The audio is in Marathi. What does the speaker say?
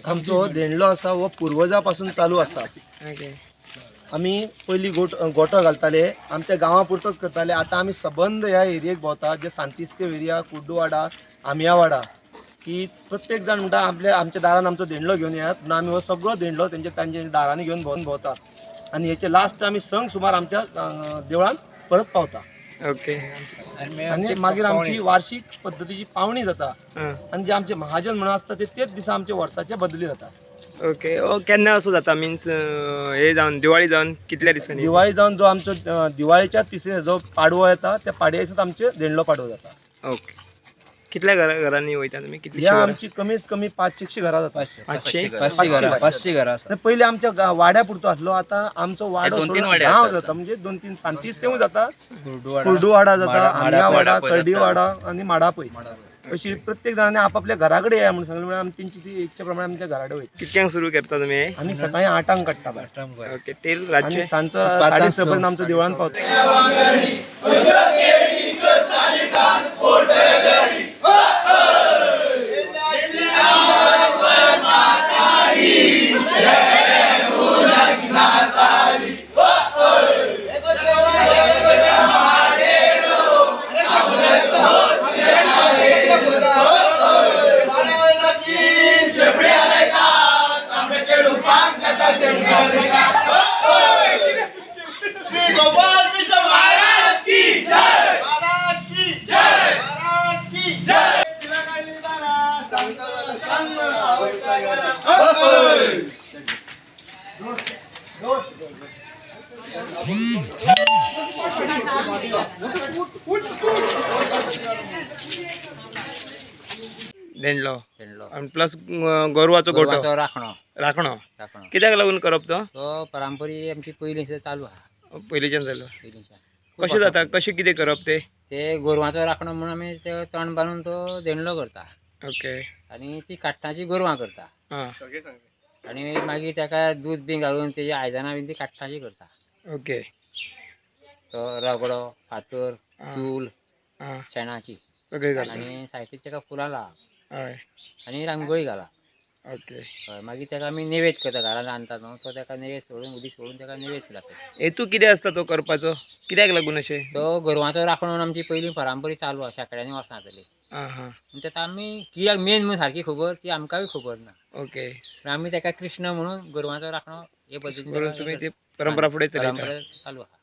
आमचो देणलो आसा वो पूर्वजां चालू आसा। आमी पयलीं गोठो घालताले, आमच्या गांवा पुरतोच करताले। आतां आमी सबंद ह्या एरियेक भोंवता, जे सांतिस्तेव एरिया, कुड्डूवाडा, आमियावाडा, की प्रत्येक जाण म्हणटा आमच्या दारान आमचो देणलो घेवन येयात, म्हणून आमी हो सगळो देणलो तांच्या दारांनी घेवन भोंवता आनी हेचे लास्ट आमी संक सुमार आमच्या देवळान परत पावता। ओके। आनी मागीर आमची वार्षिक पद्धतीची पावणी जाता आनी जे आमचे महाजन म्हणून आसता तेच दिसा आमचे वर्साचे बदली जाता। ओके। केन्ना असो जाता मिन्स हे जावन दिवाळी जावन कितल्या दिसांनी? दिवाळी जावन जो आमचो दिवाळीच्या तिसरे जो पाडवो येता त्या पाडव्या दिसा आमचे देणलो पाडवो जाता। ओके। कितल्या घरांनी वयता तुमी? कितली? ह्या आमची कमीत कमी 500 घरां जाता। 500 घरां। पयलीं आमच्या वाड्या पुरतो आसलो, आतां आमचो वाडो गांव जाता, म्हणजे 2-3 सांतिस्तेव जाता, कुर्डूवाडा जाता, आमियावाडा, कर्डीवाडा आनी माडापय, अशी प्रत्येक जाणांनी आपापल्या घरा कडेन या म्हणून सांगलें, म्हणून आमी तेंची ती इच्छे प्रमाणे आमच्या घरा कडेन वयता। कितल्यांक सुरू करता तुमी? आमी सकाळी 8 काडटा ओके। टेल रातचे सांजचो 6:30 पर्यंत आमचो देवळान पावता। देणलो आणि प्लस गोरवाचो गोठो राखणो कित्याक लागून करप तो? परंपरी आमची पयलींच्यान चालू आहा। पयलींच्यान जालो। कशें जाता, कशें कितें करप ते? गोरवाचो राखणो म्हणून आमी ते तण बांदून तो देणलो करता। ओके। आनी ती काट्टाची गोरवां करता आनी मागीर ताका दूध बी घालून तेजी आयदनां बी ती काट्टाची करता। ओके। तो रगडो, फातर, चूल शेणाची आनी सायडीक ताका फुलां लावप आनी रांगोळी घालप। ओके। हय, मागीर ताका आमी नैवेद करता, घरान रांदता न्हू, तो ताका नैवेद सोडून उदीक सोडून ताका नैवेद दाखयता। हेतू कितें आसता तो करपाचो? कित्याक लागून अशें? तो गोरवाचो राखणो म्हणून आमची पयलीं परंपरी चालू आसा, शेकड्यांनी वर्सां जातली। म्हणजे आतां आमी कित्याक मेन म्हणून सारकी खबर ती आमकांय खबर ना। ओके। आमी ताका कृष्ण म्हणून गोरवाचो राखणो हे पद्दतीन परंपरा फुडें चालू आहा।